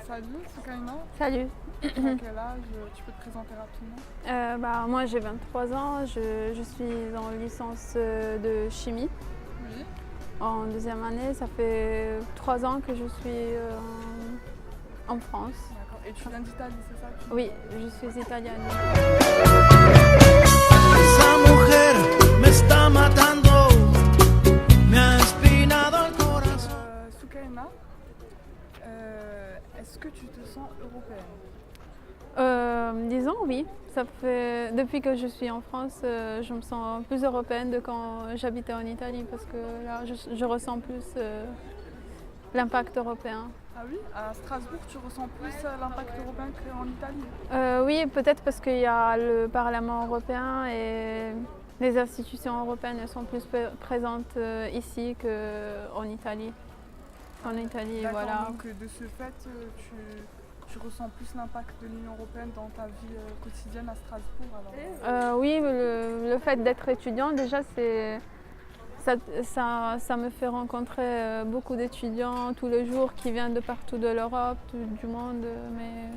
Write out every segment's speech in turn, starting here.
Salut, c'est Kaina. Salut. Tu as quel âge? Tu peux te présenter rapidement? Moi j'ai 23 ans, je suis en licence de chimie Oui. en deuxième année. Ça fait 3 ans que je suis en France. D'accord. Et tu viens d'Italie, c'est ça? Oui, je suis italienne. Esa mujer me está matando, me ha espinado el corazón. Soukaina, est-ce que tu te sens européenne? Disons oui, depuis que je suis en France, je me sens plus européenne de quand j'habitais en Italie parce que là je ressens plus l'impact européen. Ah oui? À Strasbourg, tu ressens plus l'impact européen qu'en Italie? Oui, peut-être parce qu'il y a le Parlement européen et les institutions européennes sont plus présentes ici qu'en Italie. En Italie, D'accord, voilà. donc de ce fait, tu ressens plus l'impact de l'Union européenne dans ta vie quotidienne à Strasbourg alors? Oui, le fait d'être étudiant, déjà, ça me fait rencontrer beaucoup d'étudiants tous les jours qui viennent de partout de l'Europe, du monde. Mais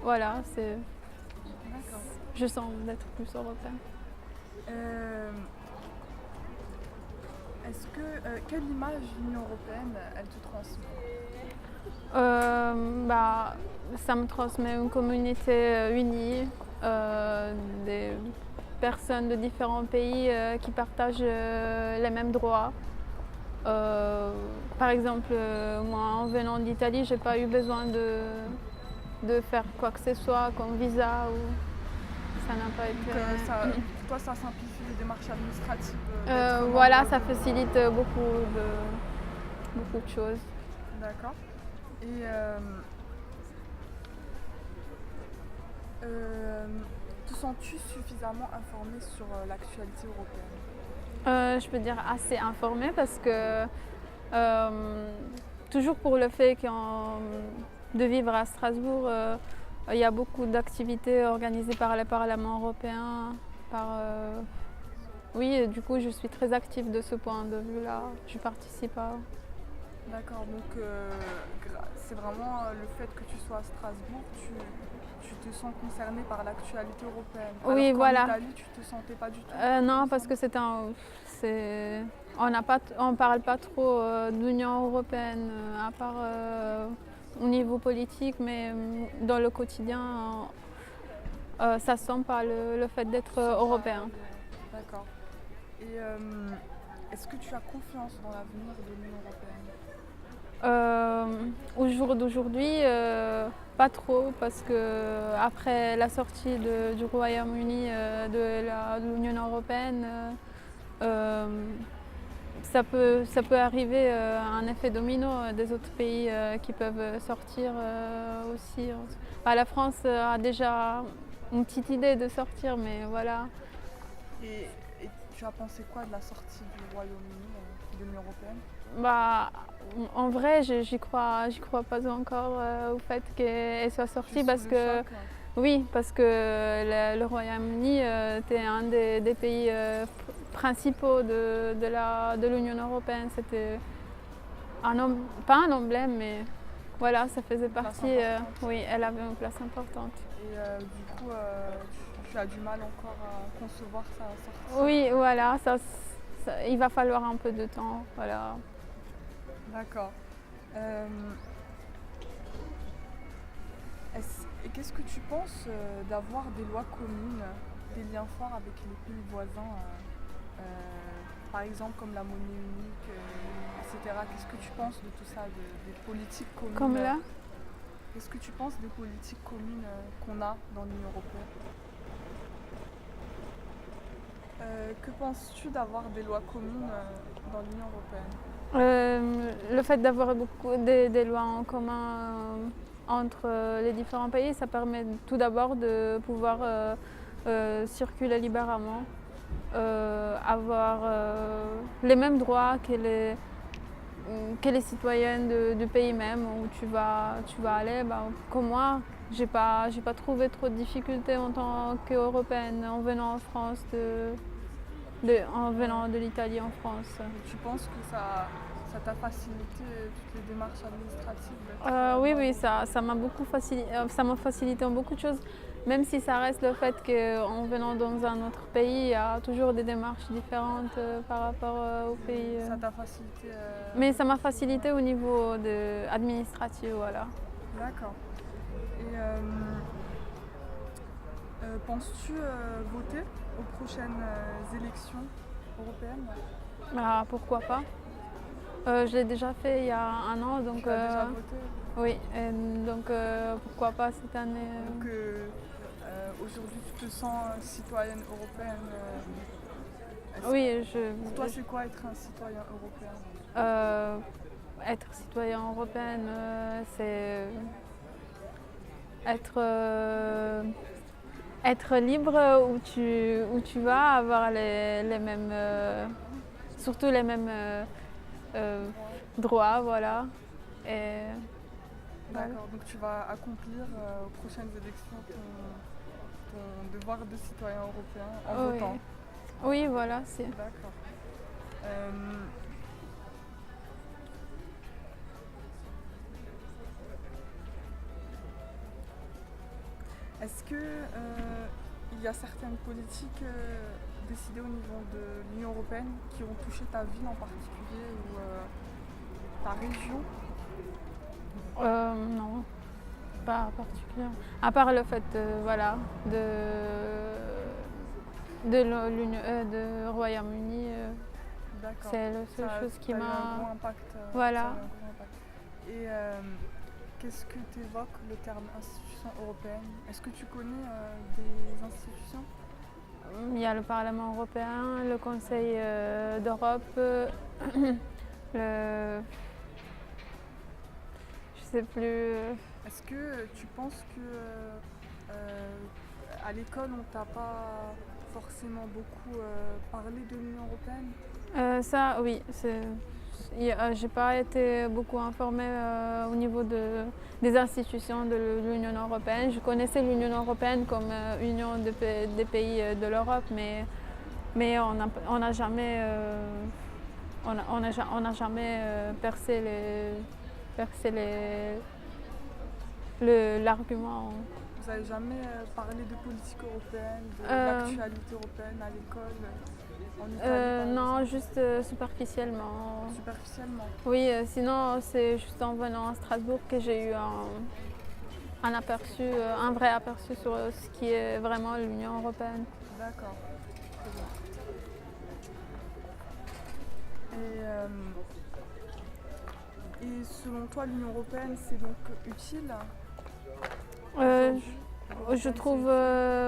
voilà, D'accord. je sens d'être plus européenne. Quelle image l'Union européenne elle te transmet? Ça me transmet une communauté unie, des personnes de différents pays qui partagent les mêmes droits. Par exemple, moi en venant d'Italie, j'ai pas eu besoin de faire quoi que ce soit comme visa ou ça n'a pas été. Pour toi, ça simplifie les démarches administratives. Voilà, ça facilite beaucoup de choses. D'accord. Et te sens-tu suffisamment informée sur l'actualité européenne? Je peux dire assez informée parce que toujours pour le fait de vivre à Strasbourg, il y a beaucoup d'activités organisées par le Parlement européen. Oui, et du coup je suis très active de ce point de vue-là. Je participe à. D'accord, donc c'est vraiment le fait que tu sois à Strasbourg, tu te sens concernée par l'actualité européenne. Oui, alors voilà. En Italie, tu te sentais pas du tout? Non, parce que on parle pas trop d'Union européenne, à part au niveau politique, mais dans le quotidien, ça sent pas le fait d'être européen. D'accord. Et est-ce que tu as confiance dans l'avenir de l'Union européenne? Au jour d'aujourd'hui, pas trop, parce que après la sortie du Royaume-Uni de l'Union européenne, ça peut arriver un effet domino des autres pays qui peuvent sortir aussi. La France a déjà une petite idée de sortir, mais voilà. Et tu as pensé quoi de la sortie du Royaume-Uni de l'Union européenne? En vrai, j'y crois pas encore au fait qu'elle soit sortie parce que oui, parce que le Royaume-Uni était un des pays principaux de l'Union européenne. C'était pas un emblème, mais voilà, ça faisait partie. Oui, elle avait une place importante. Et du coup, tu as du mal encore à concevoir sa sortie? Oui, voilà, il va falloir un peu de temps, voilà. D'accord. Et qu'est-ce que tu penses d'avoir des lois communes, des liens forts avec les pays voisins, par exemple comme la monnaie unique, etc. Qu'est-ce que tu penses de tout ça, des politiques communes? Comme là? Qu'est-ce que tu penses des politiques communes qu'on a dans l'Union européenne? Que penses-tu d'avoir des lois communes dans l'Union européenne? Le fait d'avoir des lois en commun entre les différents pays, ça permet tout d'abord de pouvoir circuler librement, avoir les mêmes droits que les citoyens du pays même où tu vas aller. Comme moi, j'ai pas trouvé trop de difficultés en tant qu'Européenne en venant en France, en venant de l'Italie en France. Tu penses que Ça t'a facilité toutes les démarches administratives Oui, oui, ça m'a beaucoup facilité, ça m'a facilité en beaucoup de choses. Même si ça reste le fait qu'en venant dans un autre pays, il y a toujours des démarches différentes par rapport au pays. Ça t'a facilité Mais ça m'a facilité au niveau administratif, voilà. D'accord. Et penses-tu voter aux prochaines élections européennes? Ah, pourquoi pas? Je l'ai déjà fait il y a un an, donc Tu as déjà voté? oui, et donc pourquoi pas cette année? Donc aujourd'hui tu te sens citoyenne européenne. Oui, Pour toi c'est quoi être un citoyen européen? Être citoyen européenne, c'est être libre où tu vas, avoir les mêmes, surtout les mêmes droits, voilà. Et, voilà. D'accord, donc tu vas accomplir aux prochaines élections ton devoir de citoyen européen en Oui. votant. Oui, voilà, c'est. D'accord. Est-ce que il y a certaines politiques décidées au niveau de l'Union européenne qui ont touché ta ville en particulier ou ta région? Non, pas particulièrement. À part le fait, voilà, de Royaume-Uni, D'accord. c'est la seule chose qui Ça a eu un m'a. gros impact. Voilà. Ça a eu un gros impact. Et qu'est-ce que t'évoque le terme institution européenne? Est-ce que tu connais des institutions? Il y a le Parlement européen, le Conseil d'Europe, le. Je sais plus. Est-ce que tu penses que à l'école on t'a pas forcément beaucoup parlé de l'Union européenne? Ça, oui. J'ai pas été beaucoup informée au niveau des institutions de l'Union européenne. Je connaissais l'Union européenne comme union des pays de l'Europe, mais on n'a jamais, percé l'argument. Vous n'avez jamais parlé de politique européenne, de l'actualité européenne à l'école en Italie Non, juste superficiellement. Superficiellement? Oui, sinon c'est juste en venant à Strasbourg que j'ai eu un aperçu, un vrai aperçu sur ce qui est vraiment l'Union européenne. D'accord, très bien. Et selon toi, l'Union européenne, c'est donc utile? Je trouve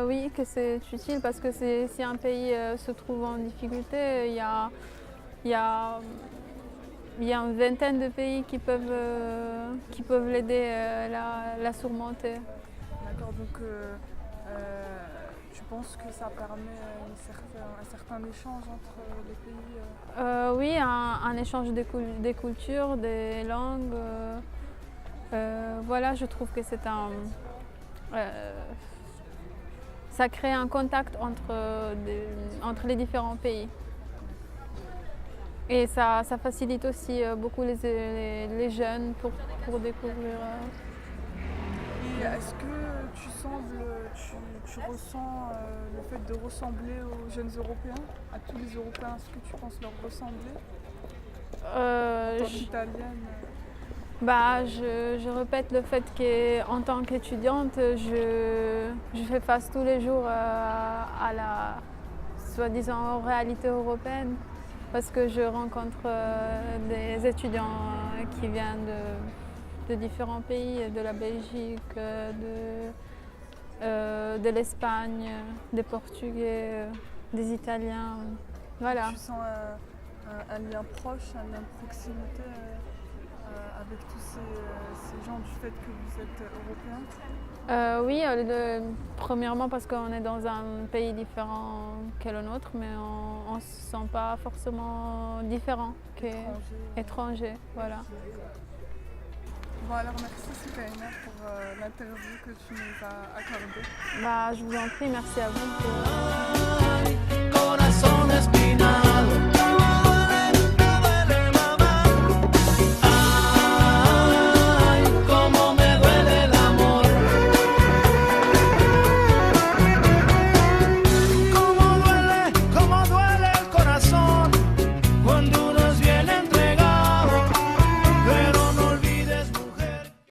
oui que c'est utile parce que si un pays se trouve en difficulté, il y a une vingtaine de pays qui peuvent l'aider à la surmonter. D'accord, donc tu penses que ça permet un certain échange entre les pays? Oui, un échange des cultures, des langues. Voilà, je trouve que c'est ça crée un contact entre les différents pays. Et ça facilite aussi beaucoup les jeunes pour découvrir. Et est-ce que tu ressens le fait de ressembler aux jeunes Européens, à tous les Européens, est-ce que tu penses leur ressembler? En tant qu'Italienne? Je répète le fait qu'en tant qu'étudiante, je fais face tous les jours à la soi-disant réalité européenne parce que je rencontre des étudiants qui viennent de différents pays, de la Belgique, de l'Espagne, des Portugais, des Italiens. Voilà. Tu sens un lien proche, un lien de proximité avec tous ces gens du fait que vous êtes européen? Oui, premièrement parce qu'on est dans un pays différent que le nôtre, mais on ne se sent pas forcément différent qu'étranger. Voilà. Bon alors merci Soukaina pour l'interview que tu nous as accordée. Je vous en prie, merci à vous. Corazón